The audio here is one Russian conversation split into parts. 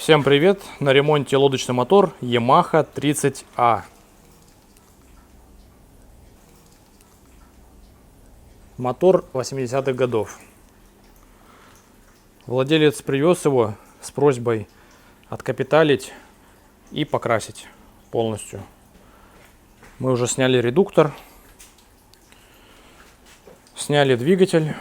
Всем привет! На ремонте лодочный мотор Yamaha 30A. Мотор 80-х годов. Владелец привез его с просьбой откапиталить и покрасить полностью. Мы уже сняли редуктор, сняли двигатель.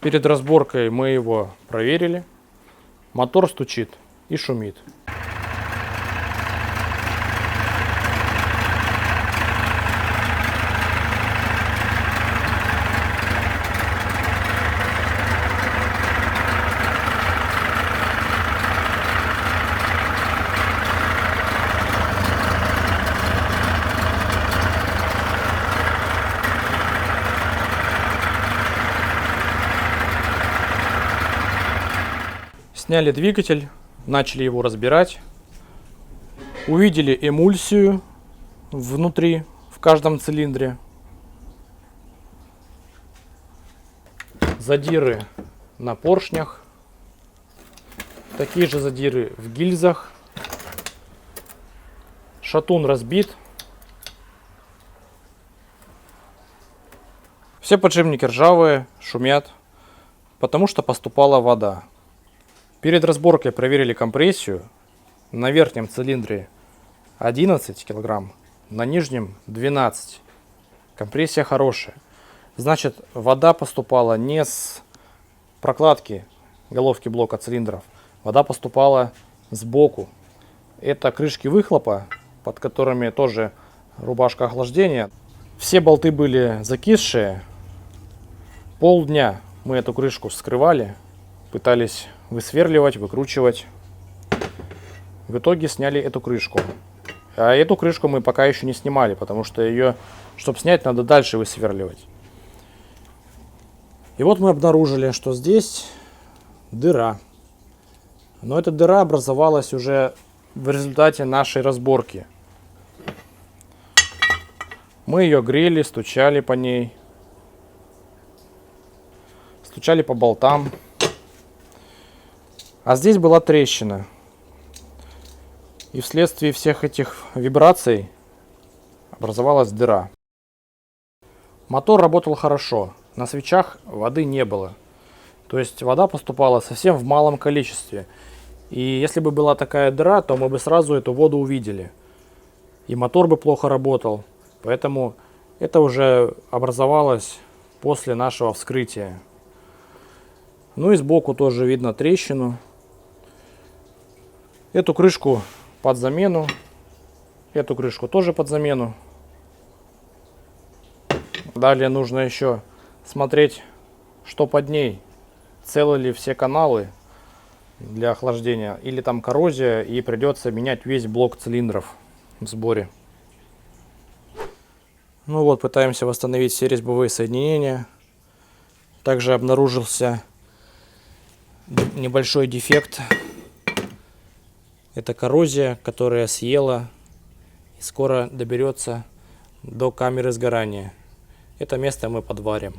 Перед разборкой мы его проверили. Мотор стучит и шумит. Сняли двигатель, начали его разбирать. Увидели эмульсию внутри, в каждом цилиндре. Задиры на поршнях. Такие же задиры в гильзах. Шатун разбит. Все подшипники ржавые, шумят, потому что поступала вода. Перед разборкой проверили компрессию. На верхнем цилиндре 11 кг, на нижнем 12. Компрессия хорошая. Значит, вода поступала не с прокладки головки блока цилиндров. Вода поступала сбоку. Это крышки выхлопа, под которыми тоже рубашка охлаждения. Все болты были закисшие. Полдня мы эту крышку вскрывали, пытались высверливать, выкручивать. В итоге сняли эту крышку. А эту крышку мы пока еще не снимали, потому что ее, чтобы снять, надо дальше высверливать. И вот мы обнаружили, что здесь дыра. Но эта дыра образовалась уже в результате нашей разборки. Мы ее грели, стучали по ней. Стучали по болтам. А здесь была трещина. И вследствие всех этих вибраций образовалась дыра. Мотор работал хорошо. На свечах воды не было. То есть вода поступала совсем в малом количестве. И если бы была такая дыра, то мы бы сразу эту воду увидели. И мотор бы плохо работал. Поэтому это уже образовалось после нашего вскрытия. Ну и сбоку тоже видно трещину. Эту крышку под замену. Эту крышку тоже под замену. Далее нужно еще смотреть, что под ней. Целы ли все каналы для охлаждения. Или там коррозия, и придется менять весь блок цилиндров в сборе. Ну вот, пытаемся восстановить все резьбовые соединения. Также обнаружился небольшой дефект. Это коррозия, которая съела и скоро доберется до камеры сгорания. Это место мы подварим.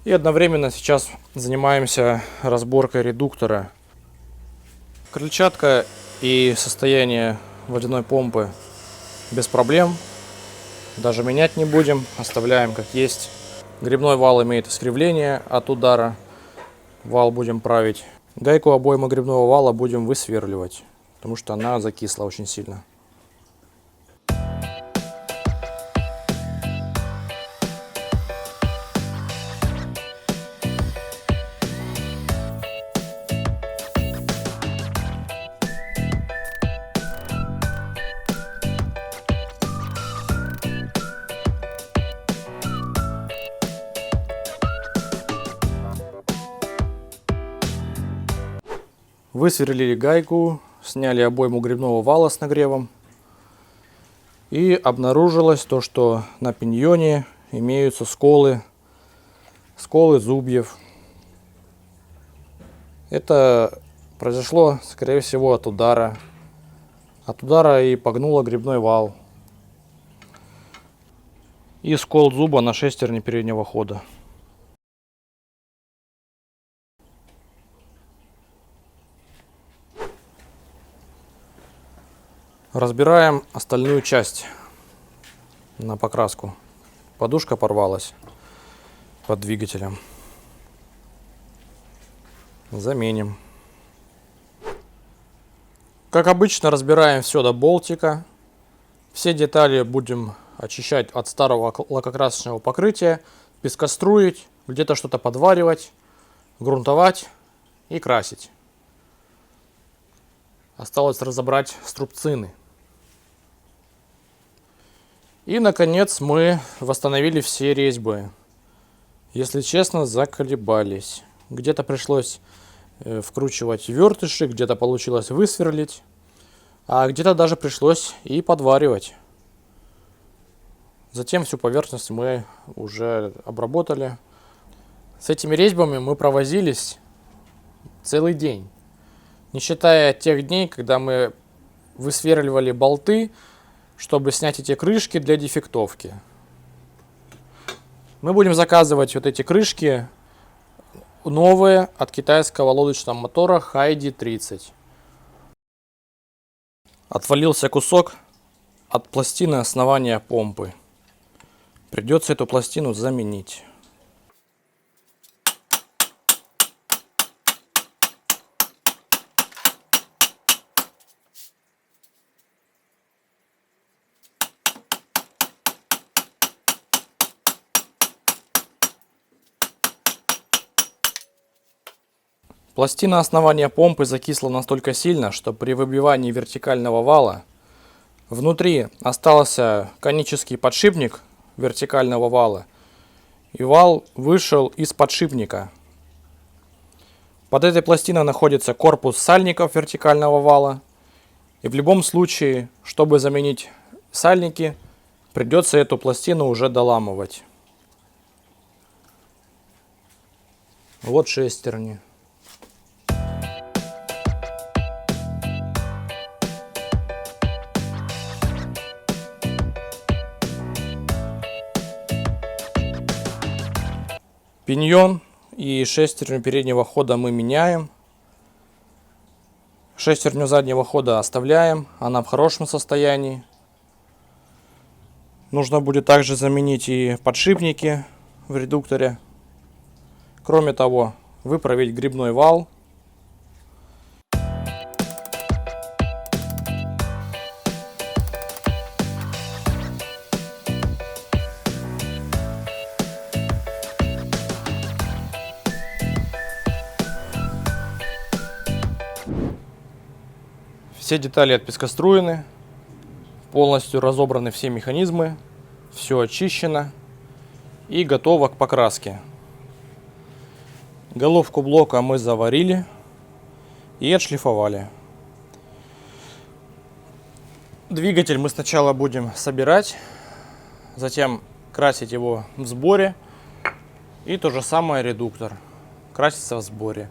И одновременно сейчас занимаемся разборкой редуктора. Крыльчатка и состояние водяной помпы без проблем. Даже менять не будем, оставляем как есть. Гребной вал имеет искривление от удара. Вал будем править. Гайку обоймы гребного вала будем высверливать, потому что она закисла очень сильно. Высверлили гайку, сняли обойму гребного вала с нагревом. И обнаружилось то, что на пиньоне имеются сколы зубьев. Это произошло, скорее всего, от удара. От удара и погнуло гребной вал. И скол зуба на шестерне переднего хода. Разбираем остальную часть на покраску. Подушка порвалась под двигателем. Заменим. Как обычно, разбираем все до болтика. Все детали будем очищать от старого лакокрасочного покрытия, пескоструить, где-то что-то подваривать, грунтовать и красить. Осталось разобрать струбцины. И, наконец, мы восстановили все резьбы. Если честно, заколебались. Где-то пришлось вкручивать вертыши, где-то получилось высверлить, а где-то даже пришлось и подваривать. Затем всю поверхность мы уже обработали. С этими резьбами мы провозились целый день. Не считая тех дней, когда мы высверливали болты, чтобы снять эти крышки для дефектовки. Мы будем заказывать вот эти крышки новые от китайского лодочного мотора Хайди 30. Отвалился кусок от пластины основания помпы. Придется эту пластину заменить. Пластина основания помпы закисла настолько сильно, что при выбивании вертикального вала внутри остался конический подшипник вертикального вала, и вал вышел из подшипника. Под этой пластиной находится корпус сальников вертикального вала, и в любом случае, чтобы заменить сальники, придется эту пластину уже доламывать. Вот шестерни. Пиньон и шестерню переднего хода мы меняем. Шестерню заднего хода оставляем, она в хорошем состоянии. Нужно будет также заменить и подшипники в редукторе. Кроме того, выправить грибной вал. Все детали отпескоструены, полностью разобраны все механизмы, все очищено и готово к покраске. Головку блока мы заварили и отшлифовали. Двигатель мы сначала будем собирать, затем красить его в сборе, и то же самое редуктор красится в сборе.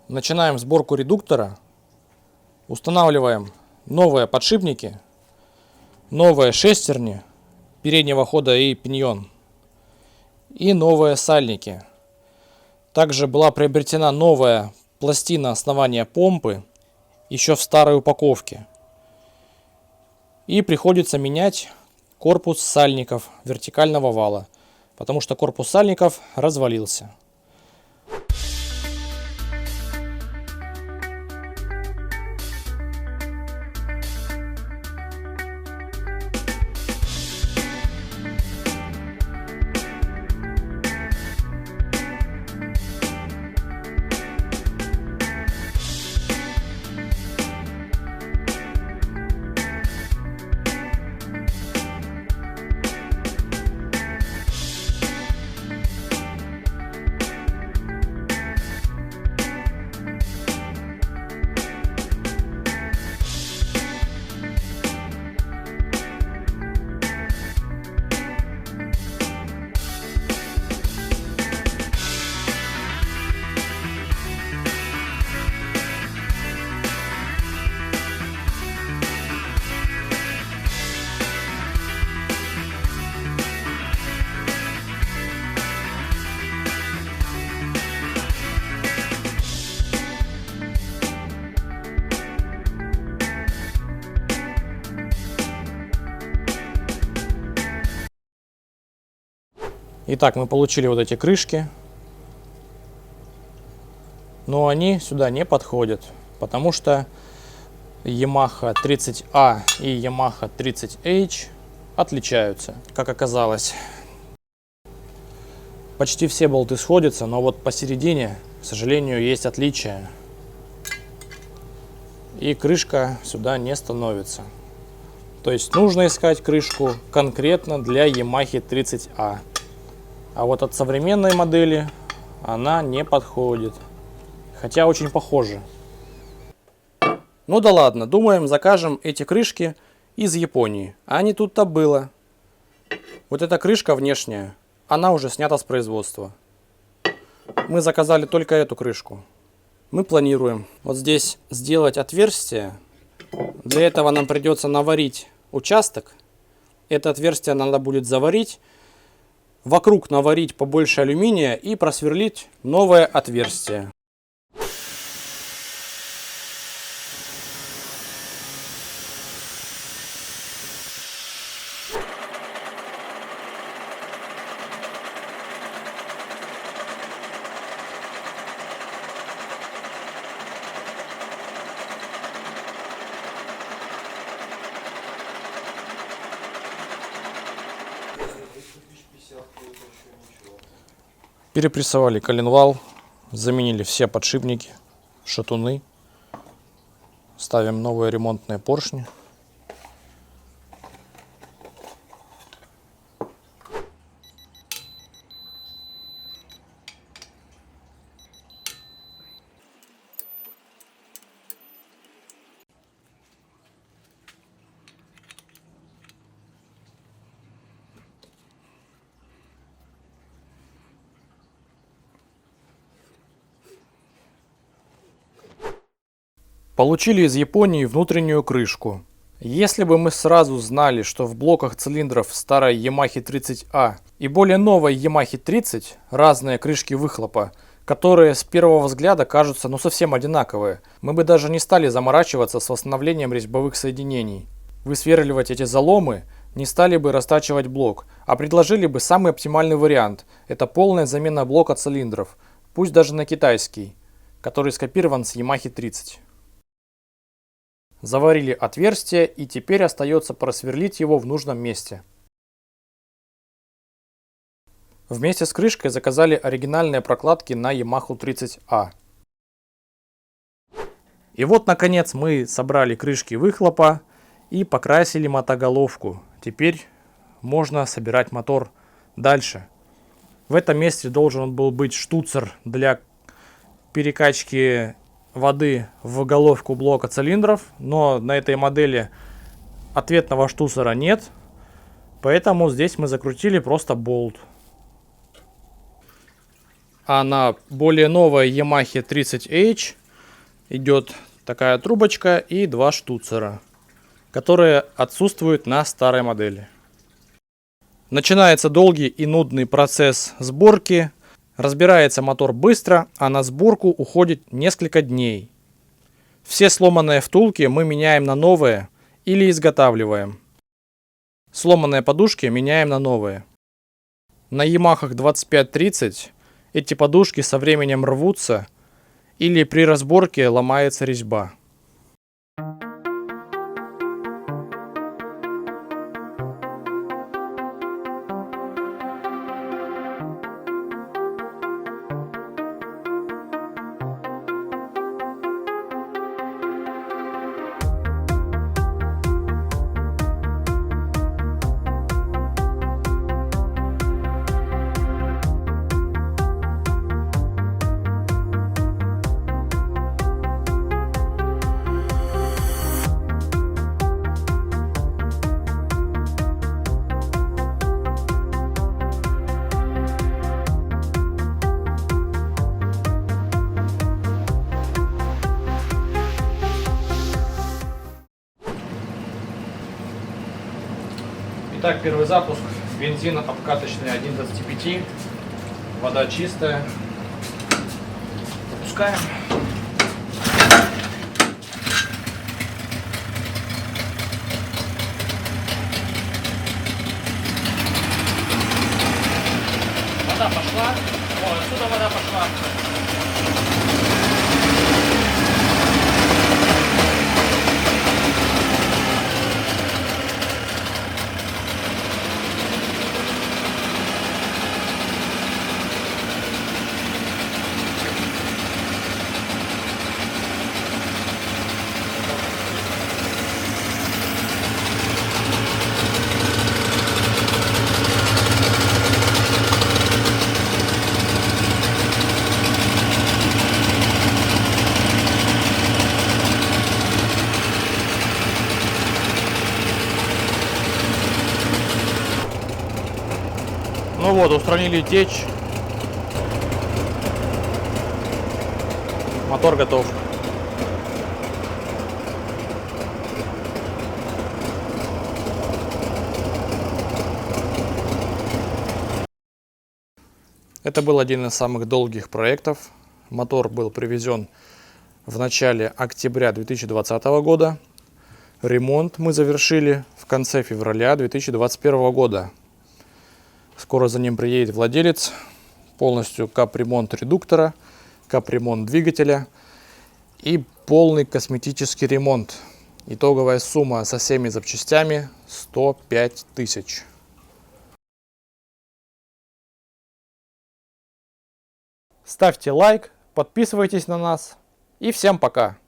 Начинаем сборку редуктора. Устанавливаем новые подшипники, новые шестерни переднего хода и пиньон и новые сальники. Также была приобретена новая пластина основания помпы еще в старой упаковке. И приходится менять корпус сальников вертикального вала, потому что корпус сальников развалился. Итак, мы получили вот эти крышки. Но они сюда не подходят, потому что Yamaha 30A и Yamaha 30H отличаются, как оказалось. Почти все болты сходятся, но вот посередине, к сожалению, есть отличия. И крышка сюда не становится. То есть нужно искать крышку конкретно для Yamaha 30A. А вот от современной модели она не подходит. Хотя очень похожи. Ну да ладно, думаем, закажем эти крышки из Японии. А не тут-то было. Вот эта крышка внешняя, она уже снята с производства. Мы заказали только эту крышку. Мы планируем вот здесь сделать отверстие. Для этого нам придется наварить участок. Это отверстие надо будет заварить. Вокруг наварить побольше алюминия и просверлить новое отверстие. Перепрессовали коленвал, заменили все подшипники, шатуны, ставим новые ремонтные поршни. Получили из Японии внутреннюю крышку. Если бы мы сразу знали, что в блоках цилиндров старой Yamaha 30A и более новой Yamaha 30 разные крышки выхлопа, которые с первого взгляда кажутся совсем одинаковые, мы бы даже не стали заморачиваться с восстановлением резьбовых соединений. Высверливать эти заломы, не стали бы растачивать блок, а предложили бы самый оптимальный вариант. Это полная замена блока цилиндров, пусть даже на китайский, который скопирован с Yamaha 30. Заварили отверстие, и теперь остается просверлить его в нужном месте. Вместе с крышкой заказали оригинальные прокладки на Yamaha 30A. И вот наконец мы собрали крышки выхлопа и покрасили мотоголовку. Теперь можно собирать мотор дальше. В этом месте должен был быть штуцер для перекачки воды в головку блока цилиндров, но на этой модели ответного штуцера нет, поэтому здесь мы закрутили просто болт. А на более новой Yamaha 30H идет такая трубочка и два штуцера, которые отсутствуют на старой модели. Начинается долгий и нудный процесс сборки. Разбирается мотор быстро, а на сборку уходит несколько дней. Все сломанные втулки мы меняем на новые или изготавливаем. Сломанные подушки меняем на новые. На Yamaha 25-30 эти подушки со временем рвутся или при разборке ломается резьба. Итак, первый запуск. Бензин обкаточный 1,25. Вода чистая. Запускаем. вода пошла. О, отсюда вода пошла. Ну вот, устранили течь. Мотор готов. Это был один из самых долгих проектов. Мотор был привезен в начале октября 2020 года. Ремонт мы завершили в конце февраля 2021 года. Скоро за ним приедет владелец. Полностью капремонт редуктора, капремонт двигателя и полный косметический ремонт. Итоговая сумма со всеми запчастями 105 тысяч. Ставьте лайк, подписывайтесь на нас и всем пока!